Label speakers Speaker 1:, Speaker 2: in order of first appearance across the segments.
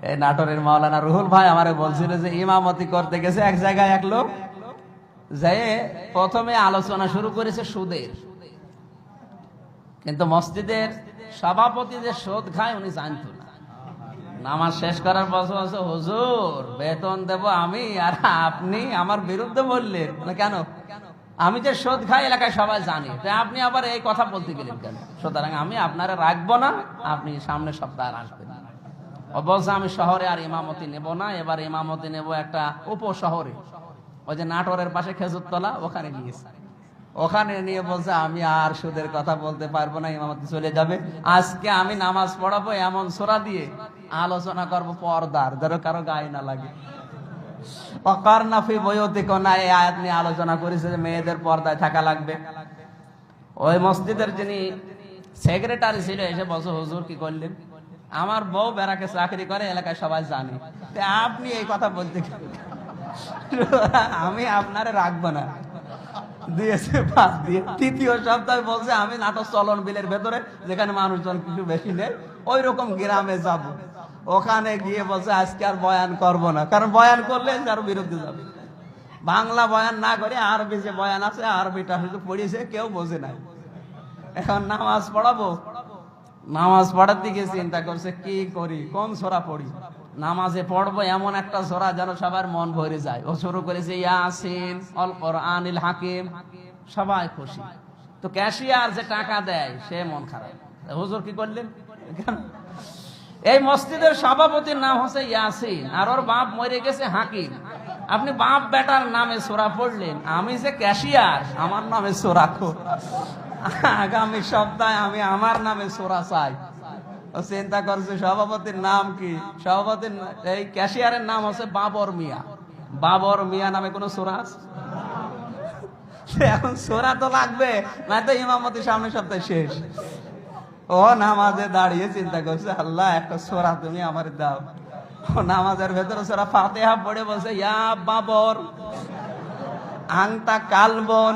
Speaker 1: এই নাটোরের মাওলানা রুহুল ভাই আমারে বলছিল যে ইমামতি করতে গেছে এক জায়গায় এক লোক, যে প্রথমে আলোচনা শুরু করেছে সুদের, কিন্তু মসজিদের সভাপতি যে সুদ খায় উনি জানতো না। নামাজ শেষ করার পর বলছে, হুজুর বেতন দেব আমি, আর আপনি আমার বিরুদ্ধে বললেন কেন? আমি যে সুদ খাই এলাকায় সবাই জানি, তো আপনি আবার এই কথা বলতে গেলেন কেন? সুতরাং আমি আপনারা রাখবো না, আপনি সামনের সপ্তাহে আসবেন। ও বলছে আমি শহরে আর ইমামতি নেব না, এবার ইমামতি নেব একটা উপশহরে, ওই যে নাটোরের পাশে খেজুরতলা, ওখানে নিয়েছে। ওখানে নিয়ে বলছে আমি আর সুদের কথা বলতে পারবো না, ইমামতি চলে যাবে। আজকে আমি নামাজ পড়াবো এমন সূরা দিয়ে, আলোচনা করবো পর্দার, যেন কারো গায়ে না লাগে। ওয়াকারনা ফি বুয়ুতিকুন্না, এই আয়াত নিয়ে আলোচনা করেছে যে মেয়েদের পর্দায় থাকা লাগবে। ওই মসজিদের যিনি সেক্রেটারি ছিল এসে বলছে, হুজুর কি করলেন? আমার বউ বেড়াকে চাকরি করে, এলাকায় সবাই জানে, আপনি এই কথা বলতে আমি আপনারে রাখবো না, দিয়েছে বাদ দিয়ে। তৃতীয় সপ্তাহে বলছে আমি নাটক চলন বিলের ভেতরে, যেখানে মানুষজন কিছু বেশি নেই, ওই রকম গ্রামে যাব। ওখানে গিয়ে বলছে আজকে আর বয়ান করব না, কারণ বয়ান করলে যার বিরুদ্ধে যাবে। বাংলা বয়ান না করে আরবি যে বয়ান আছে, আরবিটা শুধু পড়িয়েছে, কেউ বোঝে নাই। এখন নামাজ পড়াবো, নামাজ পড়াতে গিয়ে চিন্তা করছে কি করি, কোন সূরা পড়ি। নামাজে পড়বো এমন একটা সূরা যেন সবার মন ভরে যায়। ও শুরু করেছে ইয়াসিন আল কোরআনিল হাকিম, সবাই খুশি। তো ক্যাশিয়ার যে টাকা দেয় সে মন খারাপ। হুজুর কি করলেন? এই মসজিদের সভাপতির নাম হচ্ছে ইয়াসিন, আর ওর বাপ মরে গেছে হাকিম। আপনি বাপ বেটার নামে সূরা পড়লেন, আমি যে ক্যাশিয়ার আমার নামে সূরা খো। আগামী সপ্তাহে আমি আমার নামে সূরা চাই। চিন্তা করছে সভাপতির নাম কি? সভাপতির এই ক্যাশিয়ারের নাম হচ্ছে বাবর মিয়া। বাবর মিয়া নামে কোন সূরা আছে? এখন সূরা তো লাগবে, না তো ইমামতি সামনের সপ্তাহে শেষ। ও নামাজে দাঁড়িয়ে চিন্তা করছে, আল্লাহ একটা সূরা তুমি আমার দাও। ও নামাজের ভেতরে সূরা ফাতিহা পড়ে বলছে, ইয়া বাবর আনতা কালবন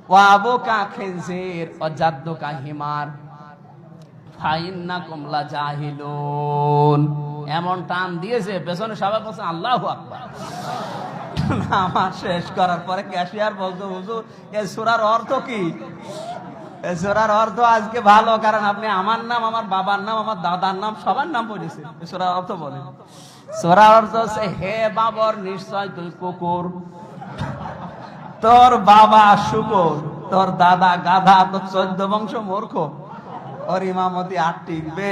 Speaker 1: ওয়া আবুকা খিনজির ওয়া জাদ্দুকা হিমার ফাইন্নাকুম লাজাহিলুন। এমন টান দিয়েছে, পেছনে সবাই বলছে আল্লাহু আকবার। নামাজ শেষ করার পরে ক্যাশিয়ার বলতো, হুজুর এই সূরার অর্থ কি? এই সূরার অর্থ আজকে ভালো, কারণ আপনি আমার নাম, আমার বাবার নাম, আমার দাদার নাম, সবার নাম পড়েছেন। সূরার অর্থ বলেন। সূরার অর্থ হচ্ছে, হে বাবর নিশ্চয় তুই কুকুর, তোর বাবা শুকর, তোর দাদা গাধা, তোর 14 বংশ মূর্খ, ওর ইমামতি আর টিকবে?